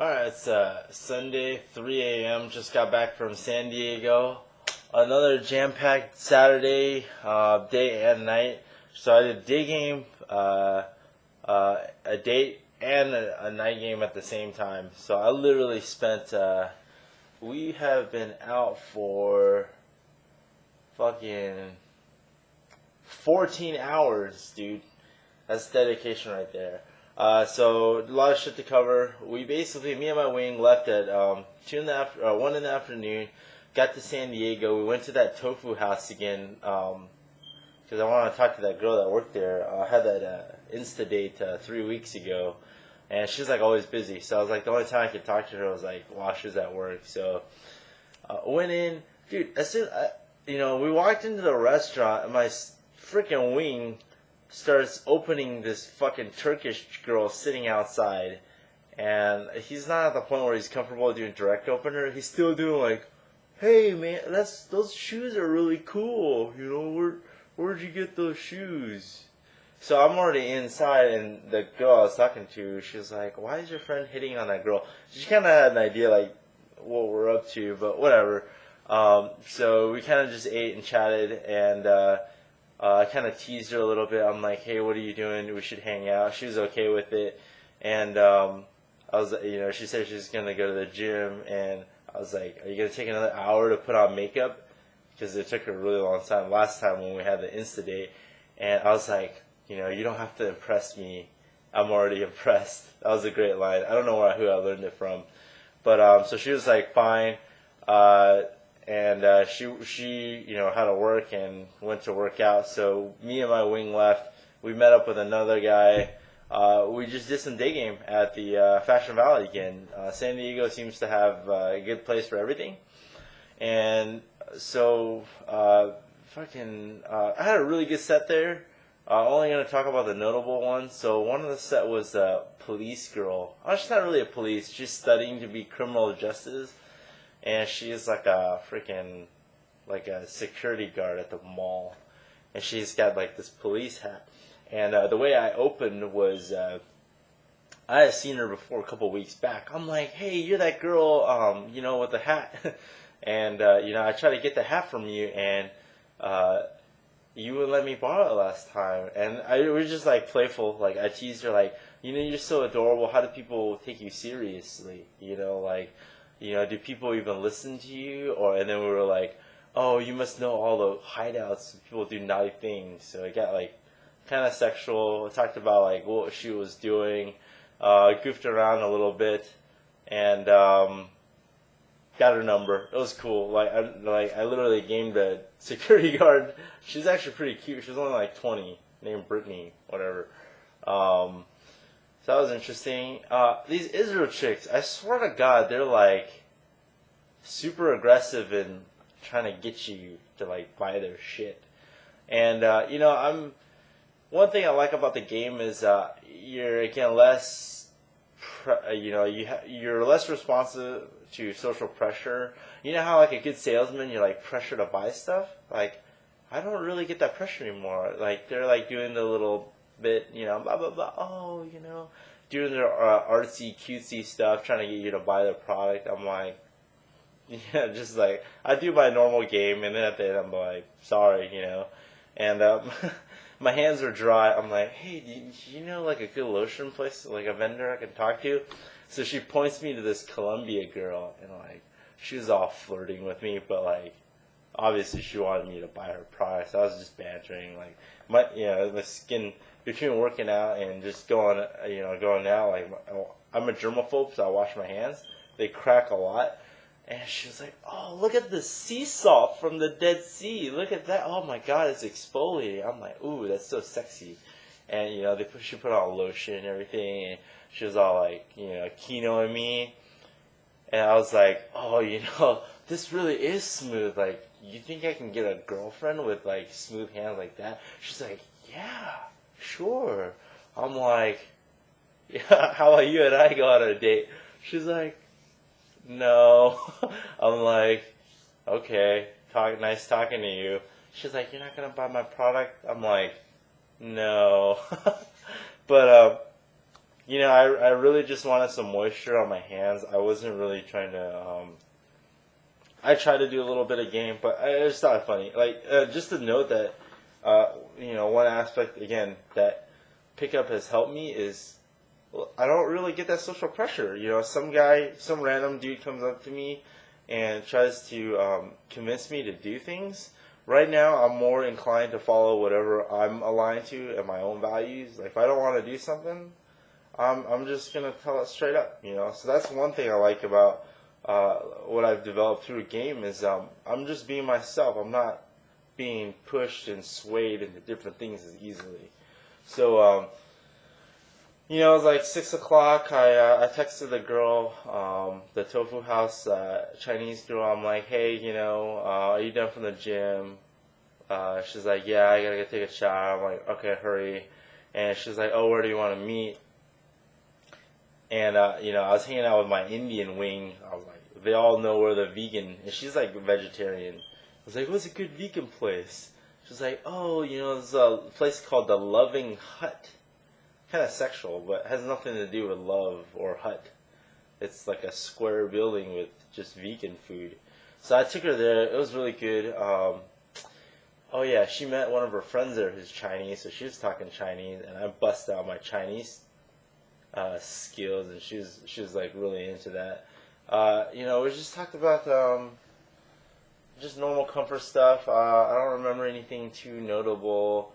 Alright, it's Sunday, 3 a.m. Just got back from San Diego. Another jam-packed Saturday, day and night. So I did a day game, a date, and a night game at the same time. So I literally spent, we have been out for fucking 14 hours, dude. That's dedication right there. So a lot of shit to cover. We basically, me and my wing left at 1 in the afternoon. Got to San Diego. We went to that tofu house again because I wanted to talk to that girl that worked there. I had that Insta date 3 weeks ago, and she's like always busy. So I was like, the only time I could talk to her was like while she was at work. So went in, dude. As soon we walked into the restaurant, and my freaking wing starts opening this fucking Turkish girl sitting outside, and he's not at the point where he's comfortable doing direct opener. He's still doing like, "Hey man, those shoes are really cool. Where'd you get those shoes?" So I'm already inside, and the girl I was talking to, she was like, "Why is your friend hitting on that girl?" She kind of had an idea like what we're up to, but whatever. So we kind of just ate and chatted, and I kind of teased her a little bit. I'm like, "Hey, what are you doing? We should hang out." She was okay with it, and I was, she said she's gonna go to the gym, and I was like, "Are you gonna take another hour to put on makeup?" Because it took her a really long time last time when we had the Insta date, and I was like, "You don't have to impress me. I'm already impressed." That was a great line. I don't know who I learned it from, but so she was like, "Fine." And she had to work and went to work out. So me and my wing left. We met up with another guy. We just did some day game at the Fashion Valley again. San Diego seems to have a good place for everything. And so I had a really good set there. Only going to talk about the notable ones. So one of the set was a police girl. Oh, she's not really a police. She's studying to be criminal justice. And she's like a security guard at the mall, and she's got like this police hat. And the way I opened was, I had seen her before a couple weeks back. I'm like, "Hey, you're that girl, with the hat," and I tried to get the hat from you, and you wouldn't let me borrow it last time. And I was just like playful, like I teased her, like, "You're so adorable. How do people take you seriously? Do people even listen to you?" And then we were like, "Oh, you must know all the hideouts. People do naughty things." So it got like kind of sexual. We talked about like what she was doing, goofed around a little bit, and got her number. It was cool. I literally gamed a security guard. She's actually pretty cute. She was only like 20, named Brittany, whatever. So that was interesting. These Israel chicks, I swear to God, they're like super aggressive in trying to get you to like buy their shit. And one thing I like about the game is you're again less, you're less responsive to social pressure. You know how like a good salesman, you're like pressure to buy stuff. Like I don't really get that pressure anymore. Like they're like doing the little bit, blah blah blah. Oh, doing their artsy cutesy stuff, trying to get you to buy their product. I'm like, just like I do my normal game, and then at the end I'm like, sorry, And my hands are dry. I'm like, "Hey, do you know like a good lotion place, like a vendor I can talk to?" So she points me to this Colombia girl, and like she was all flirting with me, but like obviously she wanted me to buy her products. I was just bantering, like the skin between working out and just going out. Like I'm a germaphobe, so I wash my hands. They crack a lot, and she was like, "Oh, look at the sea salt from the Dead Sea. Look at that. Oh my God, it's exfoliating." I'm like, "Ooh, that's so sexy." And she put on lotion and everything, and she was all like, kinoing me, and I was like, "Oh, this really is smooth. Like, you think I can get a girlfriend with like smooth hands like that?" She's like, "Yeah, sure." I'm like, "Yeah, how about you and I go on a date?" She's like, "No." I'm like, "Okay, nice talking to you." She's like, "You're not gonna buy my product?" I'm like, "No." But I really just wanted some moisture on my hands. I wasn't really trying to. I tried to do a little bit of game, but I just thought it funny. Like, just to note that, one aspect again that pickup has helped me is, well, I don't really get that social pressure. Some guy, some random dude comes up to me and tries to convince me to do things. Right now, I'm more inclined to follow whatever I'm aligned to and my own values. Like, if I don't want to do something, I'm just gonna tell it straight up. So that's one thing I like about what I've developed through a game is I'm just being myself. I'm not being pushed and swayed into different things as easily. So it was like 6 o'clock. I texted the girl, the Tofu House Chinese girl. I'm like, hey, are you done from the gym? She's like, yeah, I gotta go take a shower. I'm like, okay, hurry. And she's like, oh, where do you want to meet? And I was hanging out with my Indian wing. I was like, they all know where the vegan, and she's like vegetarian. I was like, what's a good vegan place? She's like, oh, there's a place called the Loving Hut. Kind of sexual, but has nothing to do with love or hut. It's like a square building with just vegan food. So I took her there. It was really good. Oh yeah, she met one of her friends there who's Chinese, so she was talking Chinese, and I busted out my Chinese skills, and she was like really into that. We just talked about just normal comfort stuff. I don't remember anything too notable.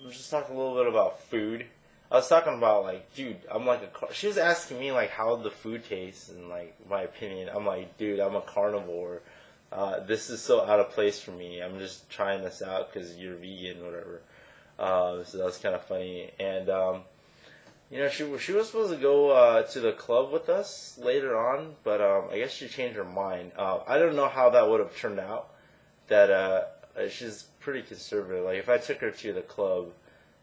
We just talked a little bit about food. I was talking about like, dude, I'm like she was asking me like how the food tastes and like my opinion. I'm like, dude, I'm a carnivore. This is so out of place for me. I'm just trying this out because you're vegan, or whatever. So that was kind of funny. And she was supposed to go to the club with us later on, but I guess she changed her mind. I don't know how that would have turned out. That she's pretty conservative. Like if I took her to the club,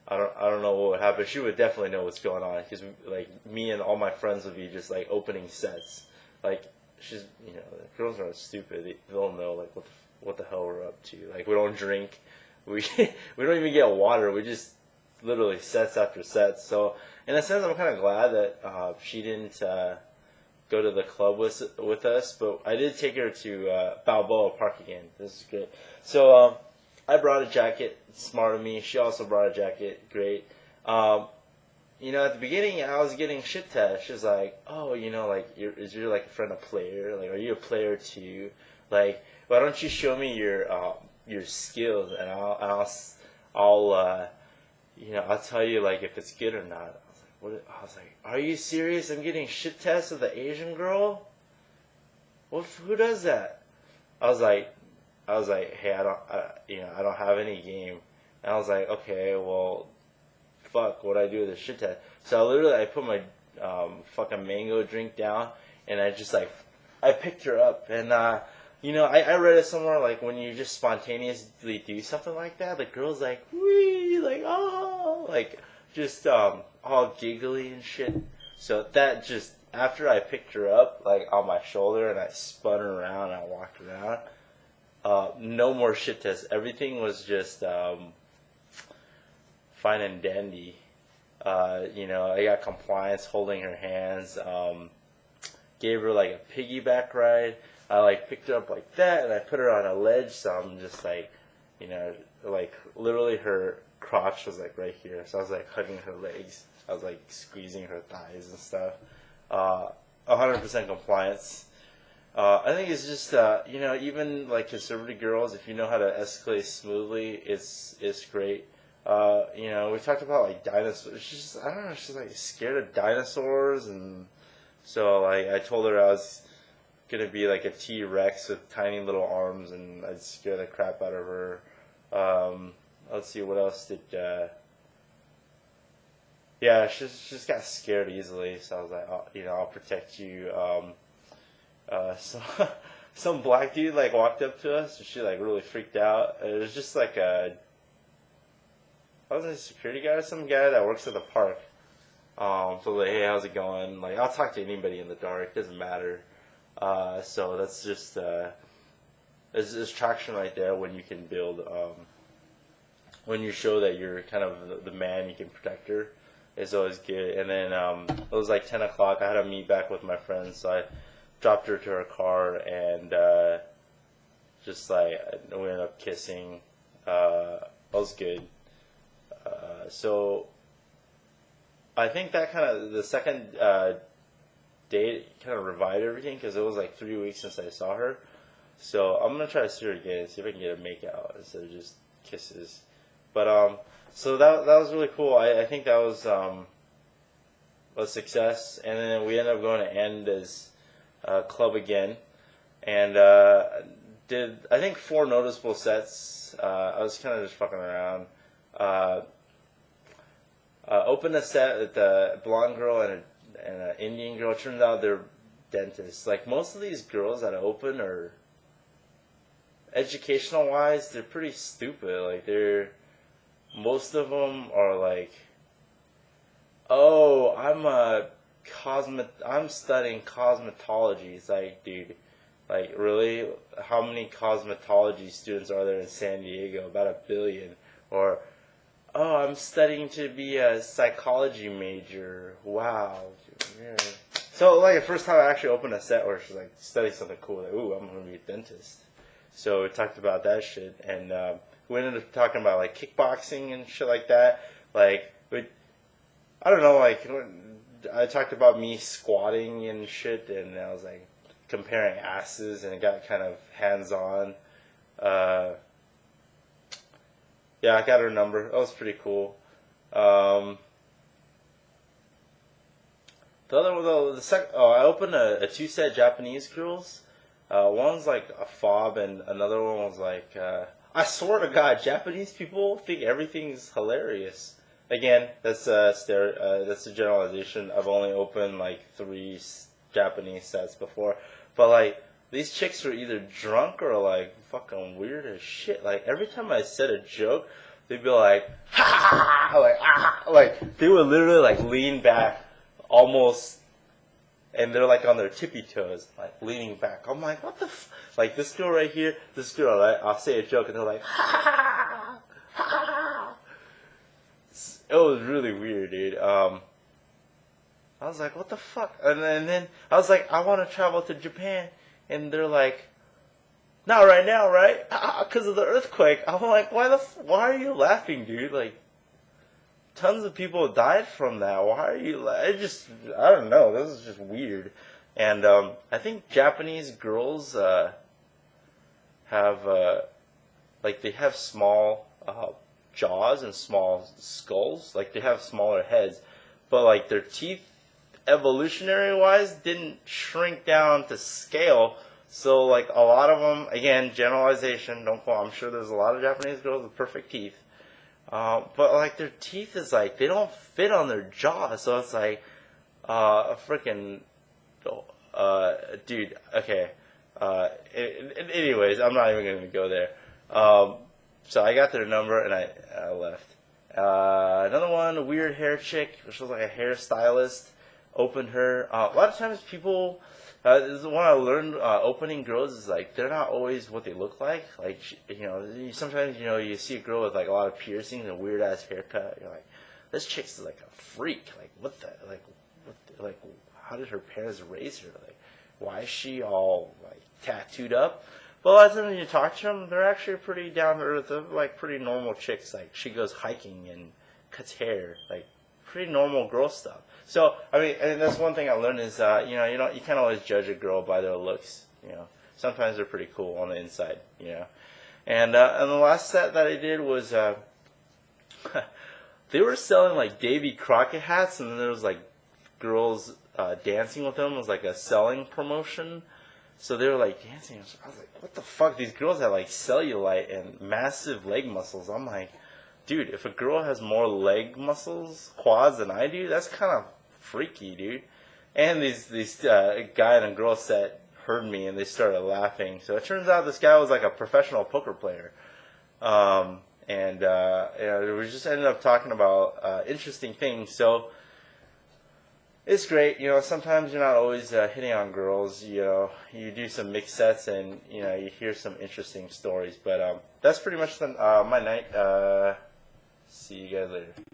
I don't know what would happen. She would definitely know what's going on because like me and all my friends would be just like opening sets. Like she's girls aren't stupid. They'll know like what the hell we're up to. Like we don't drink, we don't even get water. We just literally sets after sets. So in a sense, I'm kind of glad that she didn't go to the club with us, but I did take her to Balboa Park again. This is good. So I brought a jacket. Smart of me. She also brought a jacket. Great. At the beginning, I was getting shit tested. She was like, "Oh, like, is your like a friend a player? Like, are you a player too? Like, why don't you show me your skills, and I'll tell you like if it's good or not." I was like, are you serious? I'm getting shit tests of the Asian girl? Who does that? I was like, hey, I don't have any game. And I was like, okay, well, fuck, what do I do with this shit test? So I put my fucking mango drink down, and I picked her up, and I read it somewhere like when you just spontaneously do something like that, the girl's like, wee, like, oh, like just all giggly and shit. So that just after I picked her up like on my shoulder and I spun her around and I walked around, no more shit tests. Everything was just fine and dandy. I got compliance, holding her hands, gave her like a piggyback ride. I like picked her up like that and I put her on a ledge, so I'm just like, like literally her crotch was like right here, so I was like hugging her legs. I was like squeezing her thighs and stuff. 100% compliance. I think it's just even like conservative girls, if you know how to escalate smoothly, it's great. We talked about like dinosaurs. I don't know, she's like scared of dinosaurs, and so like I told her I was gonna be like a T-Rex with tiny little arms, and I'd scare the crap out of her. Let's see, what else did yeah, she just got scared easily, so I was like, oh, I'll protect you. So some black dude like walked up to us, and she like really freaked out. It was just like I wasn't a security guy or some guy that works at the park. So like, hey, how's it going? Like, I'll talk to anybody in the dark, doesn't matter. So that's just there's traction right there when you can build when you show that you're kind of the man, you can protect her. It's always good. And then it was like 10 o'clock. I had to meet back with my friends, so I dropped her to her car, and just like we ended up kissing. It was good. So I think that kind of the second date kind of revived everything because it was like 3 weeks since I saw her. So I'm gonna try to see her again and see if I can get a make out instead of just kisses. But so that was really cool. I think that was a success. And then we ended up going to Andaz club again, and did I think 4 noticeable sets. I was kind of just fucking around. Opened a set with a blonde girl and an Indian girl. Turns out they're dentists. Like most of these girls that open are educational wise, they're pretty stupid. Like most of them are like, oh, I'm studying cosmetology. It's like, dude, like really, how many cosmetology students are there in San Diego? About 1 billion. Or, oh, I'm studying to be a psychology major. Wow. Yeah. So, like, the first time I actually opened a set where she's like, study something cool. Like, ooh, I'm going to be a dentist. So we talked about that shit. And we ended up talking about, like, kickboxing and shit like that. Like, I don't know, like, I talked about me squatting and shit. And I was, like, comparing asses. And it got kind of hands-on. Yeah, I got her number. That was pretty cool. The other one, though, I opened a 2-set Japanese girls. One's like a fob, and another one was like, I swear to God, Japanese people think everything's hilarious. Again, that's a generalization. I've only opened like 3 Japanese sets before, but like, these chicks were either drunk or like fucking weird as shit. Like every time I said a joke, they'd be like, ha, like ah, like they would literally like lean back, almost, and they're like on their tippy toes, like leaning back. I'm like, what the like this girl right here, this girl, right? I'll say a joke and they're like, ha, ha. It was really weird, dude. I was like, what the fuck? And then I was like, I want to travel to Japan. And they're like, not right now, right? Because of the earthquake. I'm like, why are you laughing, dude? Like, tons of people died from that. Why are you I don't know. This is just weird. And I think Japanese girls have, like, they have small jaws and small skulls. Like, they have smaller heads. But, like, their teeth, evolutionary-wise, didn't shrink down to scale. So, like, a lot of them, again, generalization, don't quote, I'm sure there's a lot of Japanese girls with perfect teeth. But, like, their teeth is, like, they don't fit on their jaw. So it's, like, a freaking, dude, okay. Anyways, I'm not even going to go there. So I got their number, and I left. Another one, a weird hair chick, which was, like, a hairstylist. Opened her. A lot of times people, this is one I learned opening girls is like they're not always what they look like. Like sometimes you see a girl with like a lot of piercings and a weird ass haircut. You're like, this chick's like a freak. Like what the like how did her parents raise her? Like why is she all like tattooed up? But a lot of times when you talk to them, they're actually pretty down to earth. They're like pretty normal chicks. Like she goes hiking and cuts hair. Like pretty normal girl stuff. So, I mean, and that's one thing I learned is, you can't always judge a girl by their looks, Sometimes they're pretty cool on the inside, And the last set that I did was, they were selling, like, Davy Crockett hats, and then there was, like, girls dancing with them. It was, like, a selling promotion. So they were, like, dancing. I was like, what the fuck? These girls had, like, cellulite and massive leg muscles. I'm like, dude, if a girl has more leg muscles, quads, than I do, that's kind of freaky, dude. And these guy and a girl set heard me and they started laughing. So it turns out this guy was like a professional poker player. And we just ended up talking about interesting things. So it's great. Sometimes you're not always hitting on girls. You do some mixed sets and, you hear some interesting stories. But that's pretty much my night. See you guys later.